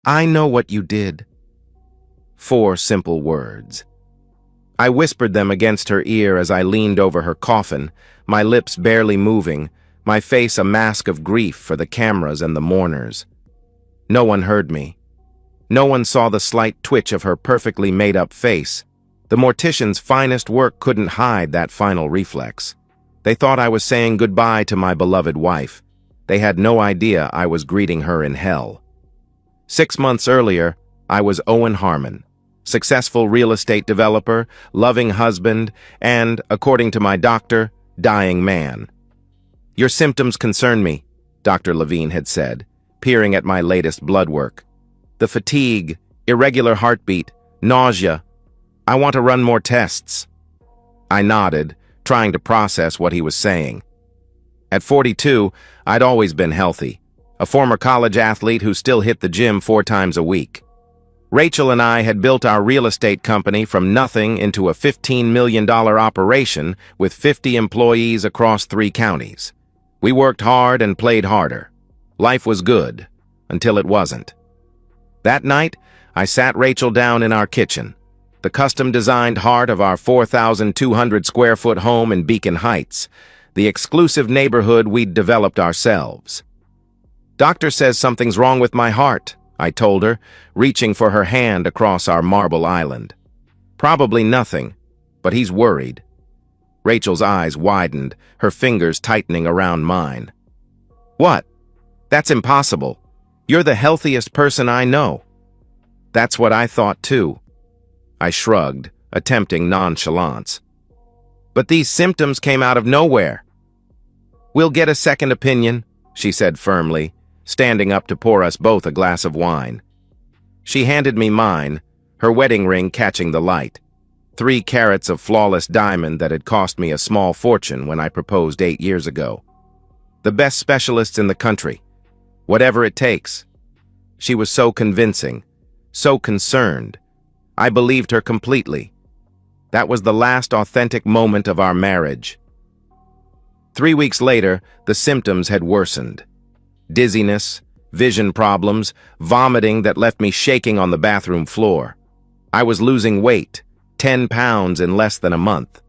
I know what you did. 4 simple words. I whispered them against her ear as I leaned over her coffin, my lips barely moving, my face a mask of grief for the cameras and the mourners. No one heard me. No one saw the slight twitch of her perfectly made-up face. The mortician's finest work couldn't hide that final reflex. They thought I was saying goodbye to my beloved wife. They had no idea I was greeting her in hell. 6 months earlier, I was Owen Harmon, successful real estate developer, loving husband, and, according to my doctor, dying man. Your symptoms concern me, Dr. Levine had said, peering at my latest blood work. The fatigue, irregular heartbeat, nausea. I want to run more tests. I nodded, trying to process what he was saying. At 42, I'd always been healthy, a former college athlete who still hit the gym 4 times a week. Rachel and I had built our real estate company from nothing into a $15 million operation with 50 employees across 3 counties. We worked hard and played harder. Life was good, until it wasn't. That night, I sat Rachel down in our kitchen, the custom-designed heart of our 4,200-square-foot home in Beacon Heights, the exclusive neighborhood we'd developed ourselves. Doctor says something's wrong with my heart, I told her, reaching for her hand across our marble island. Probably nothing, but he's worried. Rachel's eyes widened, her fingers tightening around mine. What? That's impossible. You're the healthiest person I know. That's what I thought too. I shrugged, attempting nonchalance. But these symptoms came out of nowhere. We'll get a second opinion, she said firmly, standing up to pour us both a glass of wine. She handed me mine, her wedding ring catching the light. 3 carats of flawless diamond that had cost me a small fortune when I proposed 8 years ago. The best specialists in the country. Whatever it takes. She was so convincing, so concerned. I believed her completely. That was the last authentic moment of our marriage. 3 weeks later, the symptoms had worsened. Dizziness, vision problems, vomiting that left me shaking on the bathroom floor. I was losing weight, 10 pounds in less than a month.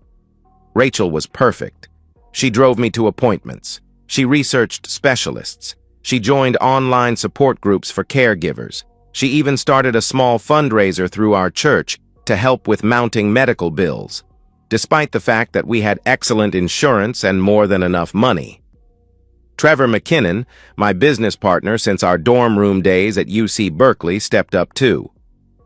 Rachel was perfect. She drove me to appointments. She researched specialists. She joined online support groups for caregivers. She even started a small fundraiser through our church to help with mounting medical bills, despite the fact that we had excellent insurance and more than enough money. Trevor McKinnon, my business partner since our dorm room days at UC Berkeley, stepped up too.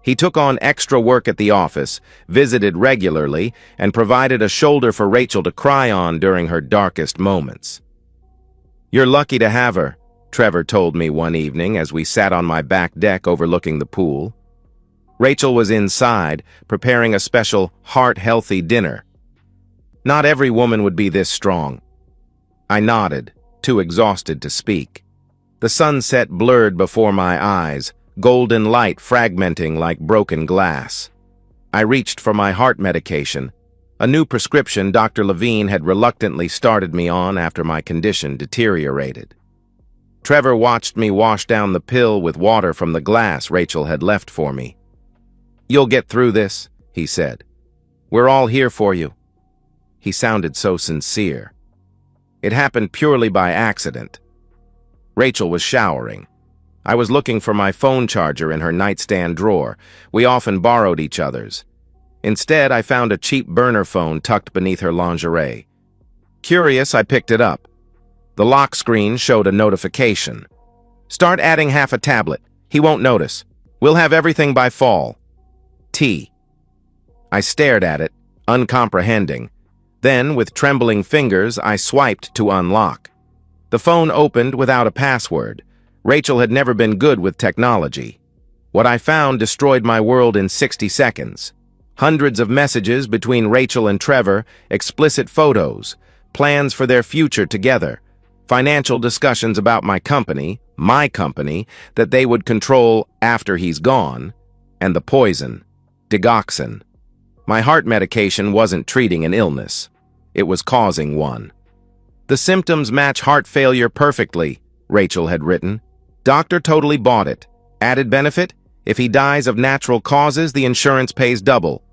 He took on extra work at the office, visited regularly, and provided a shoulder for Rachel to cry on during her darkest moments. You're lucky to have her, Trevor told me one evening as we sat on my back deck overlooking the pool. Rachel was inside, preparing a special heart-healthy dinner. Not every woman would be this strong. I nodded, too exhausted to speak. The sunset blurred before my eyes, golden light fragmenting like broken glass. I reached for my heart medication, a new prescription Dr. Levine had reluctantly started me on after my condition deteriorated. Trevor watched me wash down the pill with water from the glass Rachel had left for me. You'll get through this, he said. We're all here for you. He sounded so sincere. It happened purely by accident. Rachel was showering. I was looking for my phone charger in her nightstand drawer. We often borrowed each other's. Instead, I found a cheap burner phone tucked beneath her lingerie. Curious, I picked it up. The lock screen showed a notification. Start adding half a tablet. He won't notice. We'll have everything by fall. T. I stared at it, uncomprehending. Then, with trembling fingers, I swiped to unlock. The phone opened without a password. Rachel had never been good with technology. What I found destroyed my world in 60 seconds. Hundreds of messages between Rachel and Trevor, explicit photos, plans for their future together, financial discussions about my company, that they would control after he's gone, and the poison, digoxin. My heart medication wasn't treating an illness. It was causing one. The symptoms match heart failure perfectly, Rachel had written. Doctor totally bought it. Added benefit? If he dies of natural causes, the insurance pays double.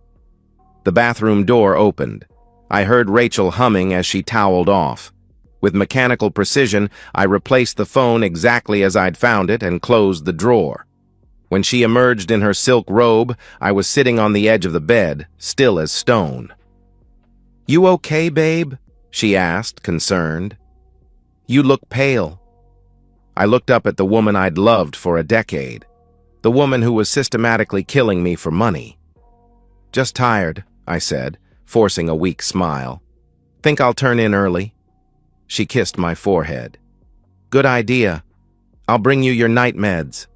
The bathroom door opened. I heard Rachel humming as she toweled off. With mechanical precision, I replaced the phone exactly as I'd found it and closed the drawer. When she emerged in her silk robe, I was sitting on the edge of the bed, still as stone. "You okay, babe?" she asked, concerned. "You look pale." I looked up at the woman I'd loved for a decade, the woman who was systematically killing me for money. "Just tired," I said, forcing a weak smile. "Think I'll turn in early?" She kissed my forehead. "Good idea. I'll bring you your night meds."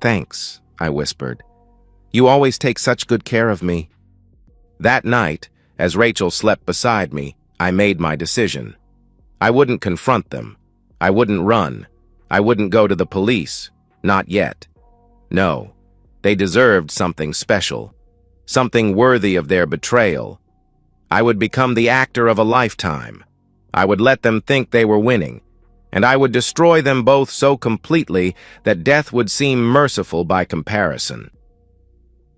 "Thanks," I whispered. "You always take such good care of me." That night, as Rachel slept beside me, I made my decision. I wouldn't confront them. I wouldn't run. I wouldn't go to the police. Not yet. No, they deserved something special, something worthy of their betrayal. I would become the actor of a lifetime. I would let them think they were winning, and I would destroy them both so completely that death would seem merciful by comparison.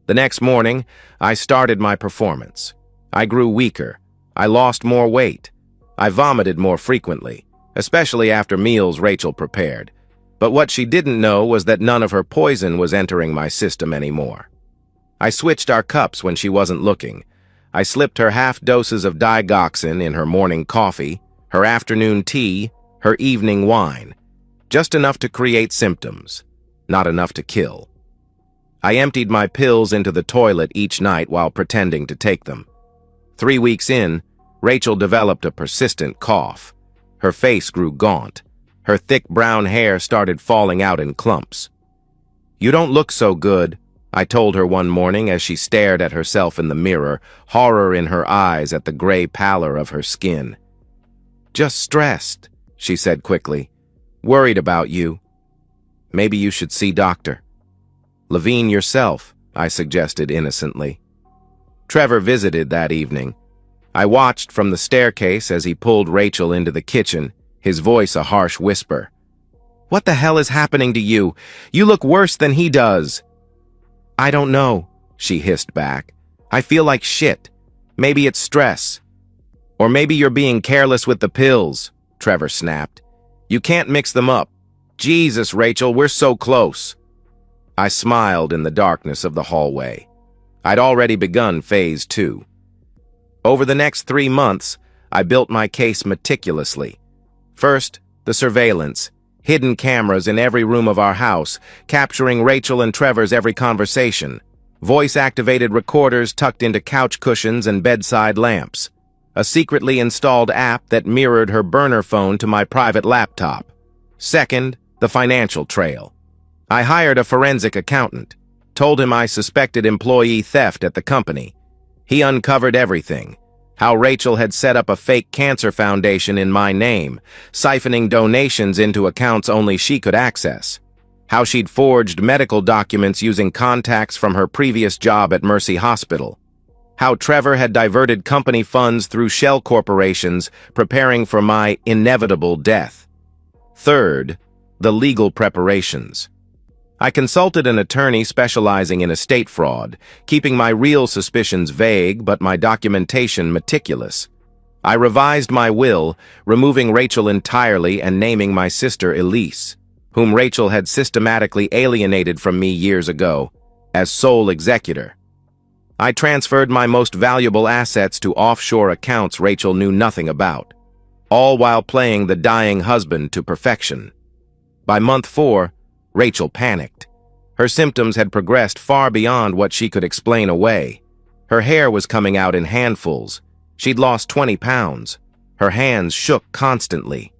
The next morning, I started my performance. I grew weaker. I lost more weight. I vomited more frequently, especially after meals Rachel prepared. But what she didn't know was that none of her poison was entering my system anymore. I switched our cups when she wasn't looking. I slipped her half doses of digoxin in her morning coffee, her afternoon tea, her evening wine. Just enough to create symptoms, not enough to kill. I emptied my pills into the toilet each night while pretending to take them. 3 weeks in, Rachel developed a persistent cough. Her face grew gaunt. Her thick brown hair started falling out in clumps. "You don't look so good," I told her one morning as she stared at herself in the mirror, horror in her eyes at the gray pallor of her skin. "Just stressed," she said quickly. "Worried about you. Maybe you should see doctor." "Levine yourself," I suggested innocently. Trevor visited that evening. I watched from the staircase as he pulled Rachel into the kitchen, his voice a harsh whisper. "What the hell is happening to you? You look worse than he does." "I don't know," she hissed back. "I feel like shit. Maybe it's stress. Or maybe you're being careless with the pills," Trevor snapped. "You can't mix them up. Jesus, Rachel, we're so close." I smiled in the darkness of the hallway. I'd already begun phase 2. Over the next 3 months, I built my case meticulously. First, the surveillance. Hidden cameras in every room of our house, capturing Rachel and Trevor's every conversation. Voice-activated recorders tucked into couch cushions and bedside lamps. A secretly installed app that mirrored her burner phone to my private laptop. Second, the financial trail. I hired a forensic accountant, told him I suspected employee theft at the company. He uncovered everything. How Rachel had set up a fake cancer foundation in my name, siphoning donations into accounts only she could access. How she'd forged medical documents using contacts from her previous job at Mercy Hospital. How Trevor had diverted company funds through shell corporations, preparing for my inevitable death. Third, the legal preparations. I consulted an attorney specializing in estate fraud, keeping my real suspicions vague but my documentation meticulous. I revised my will, removing Rachel entirely and naming my sister Elise, whom Rachel had systematically alienated from me years ago, as sole executor. I transferred my most valuable assets to offshore accounts Rachel knew nothing about, all while playing the dying husband to perfection. By month 4, Rachel panicked. Her symptoms had progressed far beyond what she could explain away. Her hair was coming out in handfuls. She'd lost 20 pounds. Her hands shook constantly.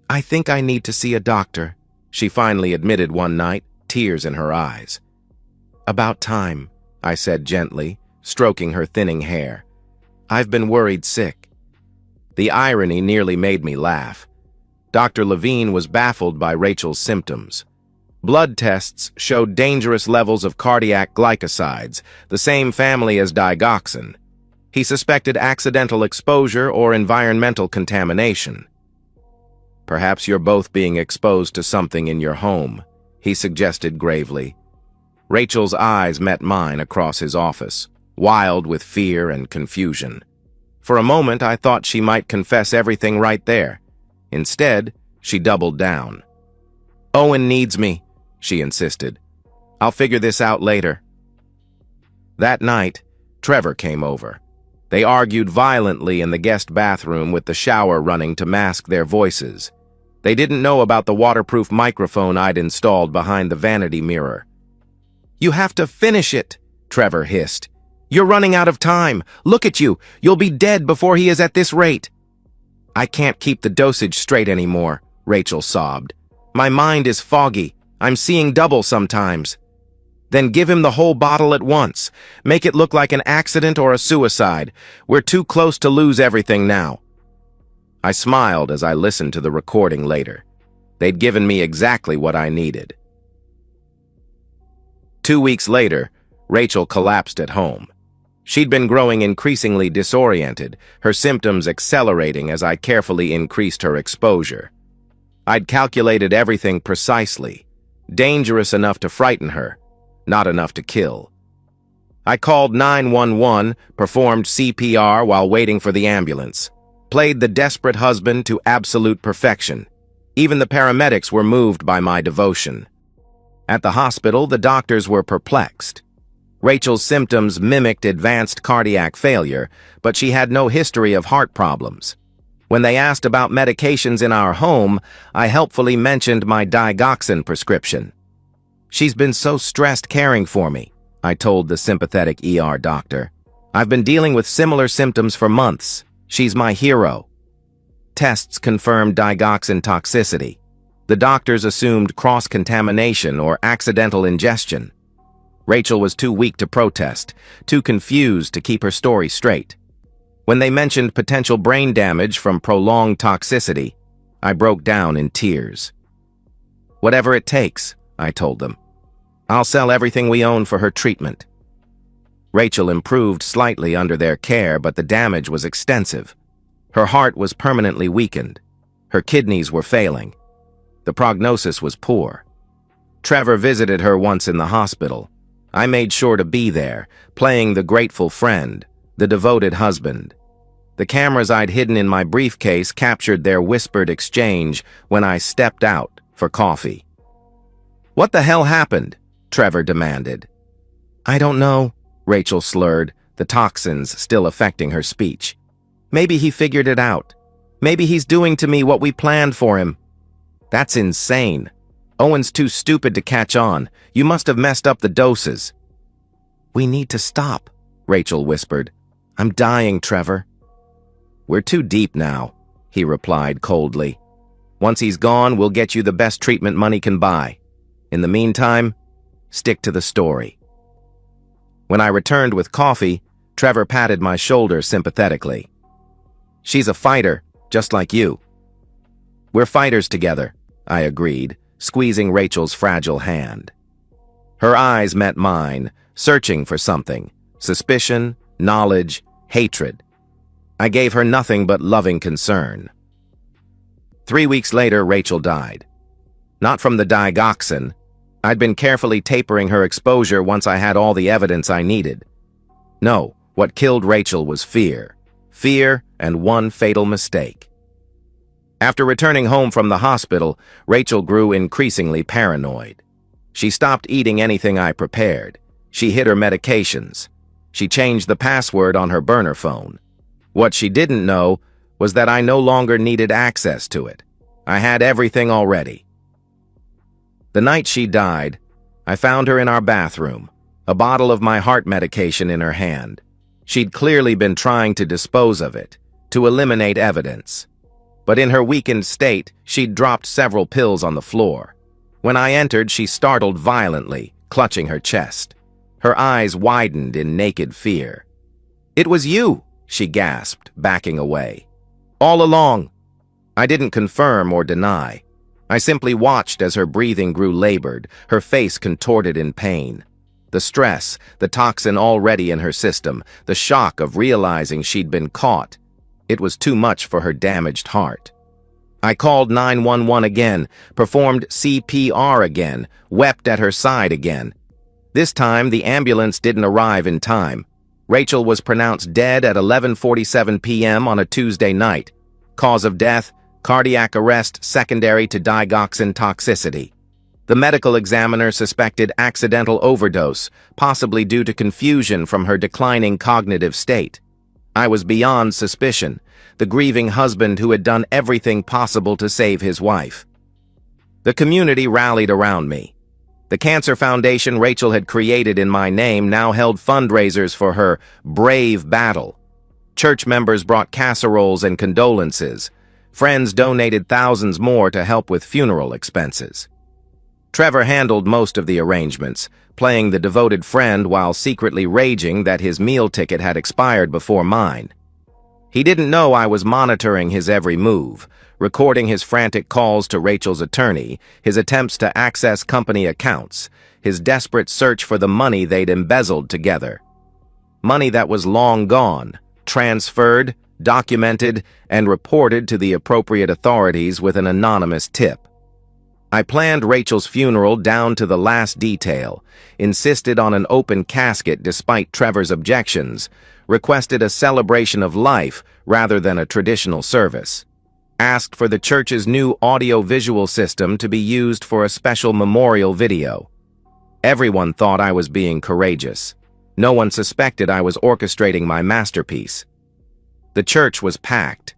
"I think I need to see a doctor," she finally admitted one night, tears in her eyes. "About time," I said gently, stroking her thinning hair. "I've been worried sick." The irony nearly made me laugh. Dr. Levine was baffled by Rachel's symptoms. Blood tests showed dangerous levels of cardiac glycosides, the same family as digoxin. He suspected accidental exposure or environmental contamination. "Perhaps you're both being exposed to something in your home," he suggested gravely. Rachel's eyes met mine across his office, wild with fear and confusion. For a moment, I thought she might confess everything right there. Instead, she doubled down. "Owen needs me," she insisted. "I'll figure this out later." That night, Trevor came over. They argued violently in the guest bathroom with the shower running to mask their voices. They didn't know about the waterproof microphone I'd installed behind the vanity mirror. "You have to finish it," Trevor hissed. "You're running out of time. Look at you. You'll be dead before he is at this rate." "I can't keep the dosage straight anymore," Rachel sobbed. "My mind is foggy. I'm seeing double sometimes." "Then give him the whole bottle at once. Make it look like an accident or a suicide. We're too close to lose everything now." I smiled as I listened to the recording later. They'd given me exactly what I needed. 2 weeks later, Rachel collapsed at home. She'd been growing increasingly disoriented, her symptoms accelerating as I carefully increased her exposure. I'd calculated everything precisely, dangerous enough to frighten her, not enough to kill. I called 911, performed CPR while waiting for the ambulance, played the desperate husband to absolute perfection. Even the paramedics were moved by my devotion. At the hospital, the doctors were perplexed. Rachel's symptoms mimicked advanced cardiac failure, but she had no history of heart problems. When they asked about medications in our home, I helpfully mentioned my digoxin prescription. "She's been so stressed caring for me," I told the sympathetic ER doctor. "I've been dealing with similar symptoms for months. She's my hero." Tests confirmed digoxin toxicity. The doctors assumed cross-contamination or accidental ingestion. Rachel was too weak to protest, too confused to keep her story straight. When they mentioned potential brain damage from prolonged toxicity, I broke down in tears. "Whatever it takes," I told them. "I'll sell everything we own for her treatment." Rachel improved slightly under their care, but the damage was extensive. Her heart was permanently weakened. Her kidneys were failing. The prognosis was poor. Trevor visited her once in the hospital. I made sure to be there, playing the grateful friend, the devoted husband. The cameras I'd hidden in my briefcase captured their whispered exchange when I stepped out for coffee. "What the hell happened?" Trevor demanded. "I don't know," Rachel slurred, the toxins still affecting her speech. "Maybe he figured it out. Maybe he's doing to me what we planned for him." "That's insane. Owen's too stupid to catch on. You must have messed up the doses." "We need to stop," Rachel whispered. "I'm dying, Trevor." "We're too deep now," he replied coldly. "Once he's gone, we'll get you the best treatment money can buy. In the meantime, stick to the story." When I returned with coffee, Trevor patted my shoulder sympathetically. "She's a fighter, just like you." "We're fighters together," I agreed, squeezing Rachel's fragile hand. Her eyes met mine, searching for something: suspicion, knowledge, hatred. I gave her nothing but loving concern. 3 weeks later, Rachel died. Not from the digoxin. I'd been carefully tapering her exposure once I had all the evidence I needed. No, what killed Rachel was fear. Fear and one fatal mistake. After returning home from the hospital, Rachel grew increasingly paranoid. She stopped eating anything I prepared. She hid her medications. She changed the password on her burner phone. What she didn't know was that I no longer needed access to it. I had everything already. The night she died, I found her in our bathroom, a bottle of my heart medication in her hand. She'd clearly been trying to dispose of it, to eliminate evidence. But in her weakened state, she'd dropped several pills on the floor. When I entered, she startled violently, clutching her chest. Her eyes widened in naked fear. "It was you," she gasped, backing away. "All along." I didn't confirm or deny. I simply watched as her breathing grew labored, her face contorted in pain. The stress, the toxin already in her system, the shock of realizing she'd been caught. It was too much for her damaged heart. I called 911 again, performed CPR again, wept at her side again. This time, the ambulance didn't arrive in time. Rachel was pronounced dead at 11:47 p.m. on a Tuesday night. Cause of death, cardiac arrest secondary to digoxin toxicity. The medical examiner suspected accidental overdose, possibly due to confusion from her declining cognitive state. I was beyond suspicion, the grieving husband who had done everything possible to save his wife. The community rallied around me. The cancer foundation Rachel had created in my name now held fundraisers for her brave battle. Church members brought casseroles and condolences. Friends donated thousands more to help with funeral expenses. Trevor handled most of the arrangements, playing the devoted friend while secretly raging that his meal ticket had expired before mine. He didn't know I was monitoring his every move, recording his frantic calls to Rachel's attorney, his attempts to access company accounts, his desperate search for the money they'd embezzled together. Money that was long gone, transferred, documented, and reported to the appropriate authorities with an anonymous tip. I planned Rachel's funeral down to the last detail, insisted on an open casket despite Trevor's objections, requested a celebration of life rather than a traditional service, asked for the church's new audio-visual system to be used for a special memorial video. Everyone thought I was being courageous. No one suspected I was orchestrating my masterpiece. The church was packed.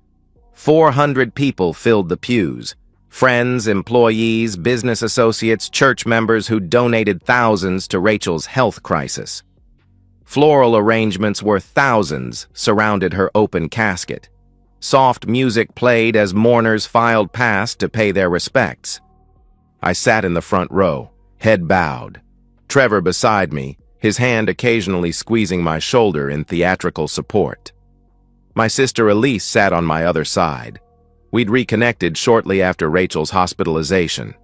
400 people filled the pews. Friends, employees, business associates, church members who donated thousands to Rachel's health crisis. Floral arrangements worth thousands surrounded her open casket. Soft music played as mourners filed past to pay their respects. I sat in the front row, head bowed. Trevor beside me, his hand occasionally squeezing my shoulder in theatrical support. My sister Elise sat on my other side. We'd reconnected shortly after Rachel's hospitalization.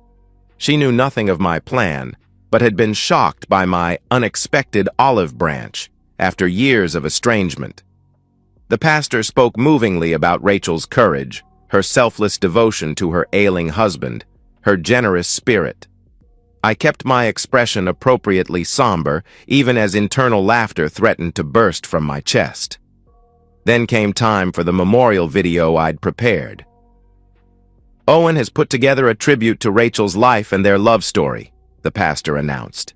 She knew nothing of my plan, but had been shocked by my unexpected olive branch after years of estrangement. The pastor spoke movingly about Rachel's courage, her selfless devotion to her ailing husband, her generous spirit. I kept my expression appropriately somber, even as internal laughter threatened to burst from my chest. Then came time for the memorial video I'd prepared. Owen has put together a tribute to Rachel's life and their love story, the pastor announced.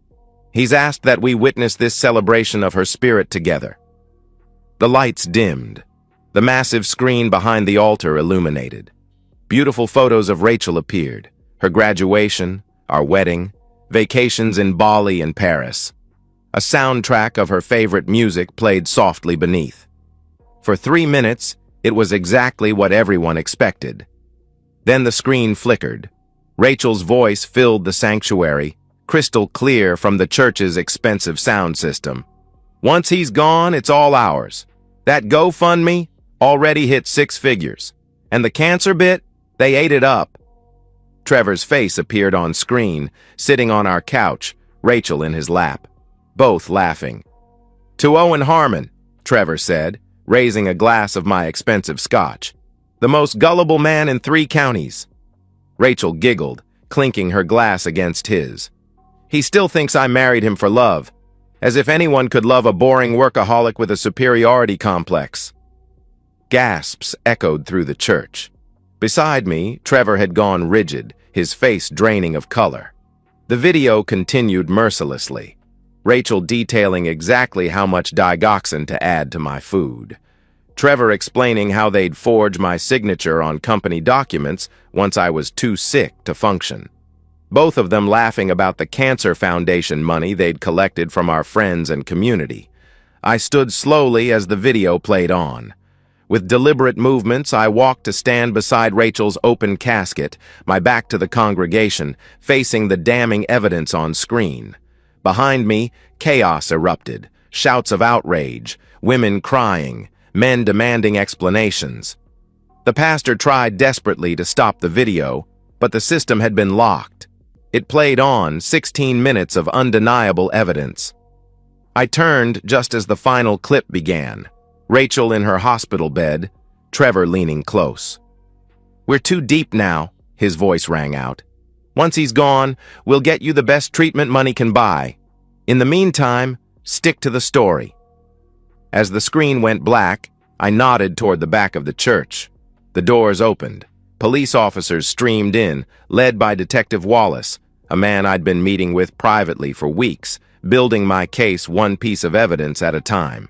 He's asked that we witness this celebration of her spirit together. The lights dimmed. The massive screen behind the altar illuminated. Beautiful photos of Rachel appeared, her graduation, our wedding, vacations in Bali and Paris. A soundtrack of her favorite music played softly beneath. For 3 minutes, it was exactly what everyone expected. Then the screen flickered. Rachel's voice filled the sanctuary, crystal clear from the church's expensive sound system. Once he's gone, it's all ours. That GoFundMe already hit 6 figures. And the cancer bit, they ate it up. Trevor's face appeared on screen, sitting on our couch, Rachel in his lap, both laughing. To Owen Harmon, Trevor said, raising a glass of my expensive scotch. The most gullible man in 3 counties. Rachel giggled, clinking her glass against his. He still thinks I married him for love, as if anyone could love a boring workaholic with a superiority complex. Gasps echoed through the church. Beside me, Trevor had gone rigid, his face draining of color. The video continued mercilessly, Rachel detailing exactly how much digoxin to add to my food. Trevor explaining how they'd forge my signature on company documents once I was too sick to function. Both of them laughing about the cancer foundation money they'd collected from our friends and community. I stood slowly as the video played on. With deliberate movements, I walked to stand beside Rachel's open casket, my back to the congregation, facing the damning evidence on screen. Behind me, chaos erupted, shouts of outrage, women crying, men demanding explanations. The pastor tried desperately to stop the video, but the system had been locked. It played on 16 minutes of undeniable evidence. I turned just as the final clip began, Rachel in her hospital bed, Trevor leaning close. "We're too deep now," his voice rang out. "Once he's gone, we'll get you the best treatment money can buy. In the meantime, stick to the story." As the screen went black, I nodded toward the back of the church. The doors opened. Police officers streamed in, led by Detective Wallace, a man I'd been meeting with privately for weeks, building my case one piece of evidence at a time.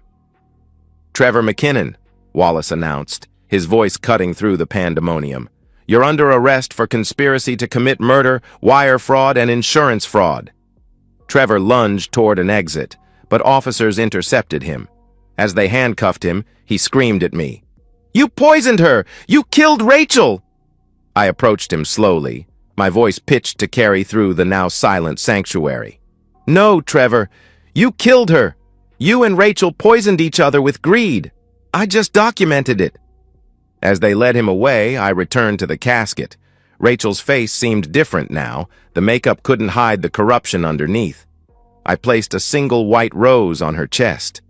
"Trevor McKinnon," Wallace announced, his voice cutting through the pandemonium. "You're under arrest for conspiracy to commit murder, wire fraud, and insurance fraud." Trevor lunged toward an exit, but officers intercepted him. As they handcuffed him, he screamed at me. "You poisoned her! You killed Rachel!" I approached him slowly, my voice pitched to carry through the now silent sanctuary. "No, Trevor, you killed her. You and Rachel poisoned each other with greed. I just documented it." As they led him away, I returned to the casket. Rachel's face seemed different now. The makeup couldn't hide the corruption underneath. I placed a single white rose on her chest.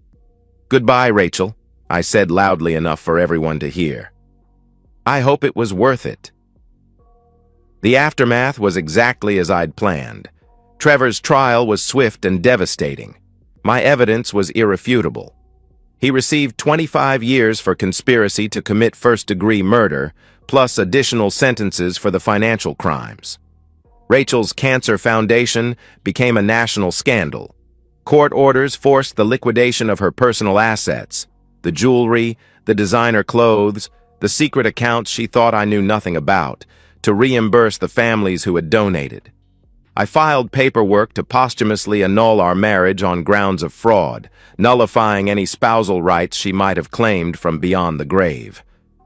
"Goodbye, Rachel," I said loudly enough for everyone to hear. "I hope it was worth it." The aftermath was exactly as I'd planned. Trevor's trial was swift and devastating. My evidence was irrefutable. He received 25 years for conspiracy to commit first-degree murder, plus additional sentences for the financial crimes. Rachel's Cancer Foundation became a national scandal. Court orders forced the liquidation of her personal assets, the jewelry, the designer clothes, the secret accounts she thought I knew nothing about, to reimburse the families who had donated. I filed paperwork to posthumously annul our marriage on grounds of fraud, nullifying any spousal rights she might have claimed from beyond the grave.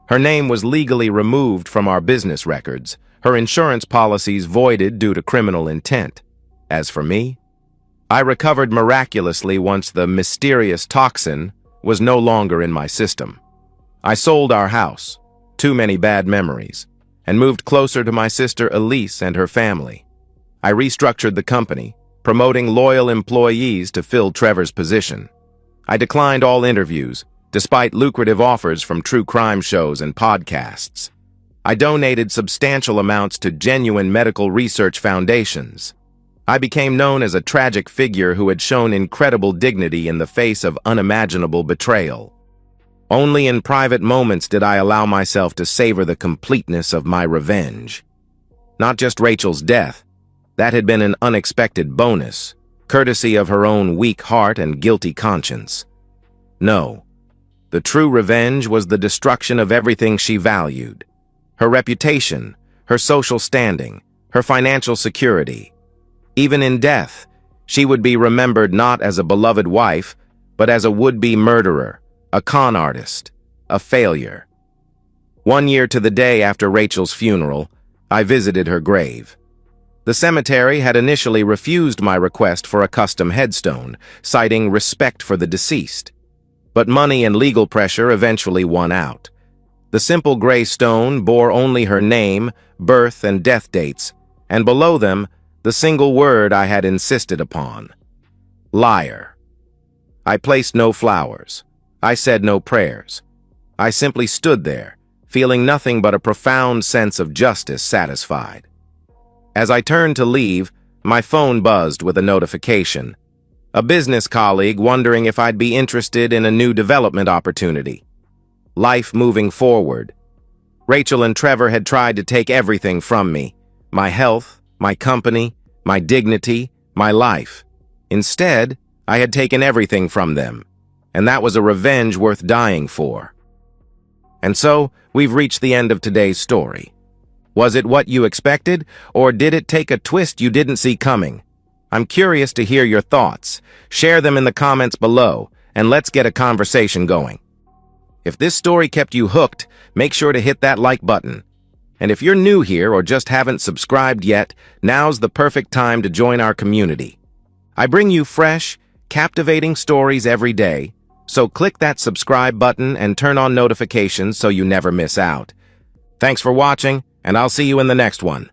Her name was legally removed from our business records, her insurance policies voided due to criminal intent. As for me, I recovered miraculously once the mysterious toxin was no longer in my system. I sold our house, too many bad memories, and moved closer to my sister Elise and her family. I restructured the company, promoting loyal employees to fill Trevor's position. I declined all interviews, despite lucrative offers from true crime shows and podcasts. I donated substantial amounts to genuine medical research foundations. I became known as a tragic figure who had shown incredible dignity in the face of unimaginable betrayal. Only in private moments did I allow myself to savor the completeness of my revenge. Not just Rachel's death. That had been an unexpected bonus, courtesy of her own weak heart and guilty conscience. No, the true revenge was the destruction of everything she valued. Her reputation, her social standing, her financial security. Even in death, she would be remembered not as a beloved wife, but as a would-be murderer, a con artist, a failure. 1 year to the day after Rachel's funeral, I visited her grave. The cemetery had initially refused my request for a custom headstone, citing respect for the deceased. But money and legal pressure eventually won out. The simple gray stone bore only her name, birth, and death dates, and below them, the single word I had insisted upon: liar. I placed no flowers. I said no prayers. I simply stood there, feeling nothing but a profound sense of justice satisfied. As I turned to leave, my phone buzzed with a notification. A business colleague wondering if I'd be interested in a new development opportunity. Life moving forward. Rachel and Trevor had tried to take everything from me: my health, my company, my dignity, my life. Instead, I had taken everything from them, and that was a revenge worth dying for. And so, we've reached the end of today's story. Was it what you expected, or did it take a twist you didn't see coming? I'm curious to hear your thoughts. Share them in the comments below, and let's get a conversation going. If this story kept you hooked, make sure to hit that like button. And if you're new here or just haven't subscribed yet, now's the perfect time to join our community. I bring you fresh, captivating stories every day, so click that subscribe button and turn on notifications so you never miss out. Thanks for watching, and I'll see you in the next one.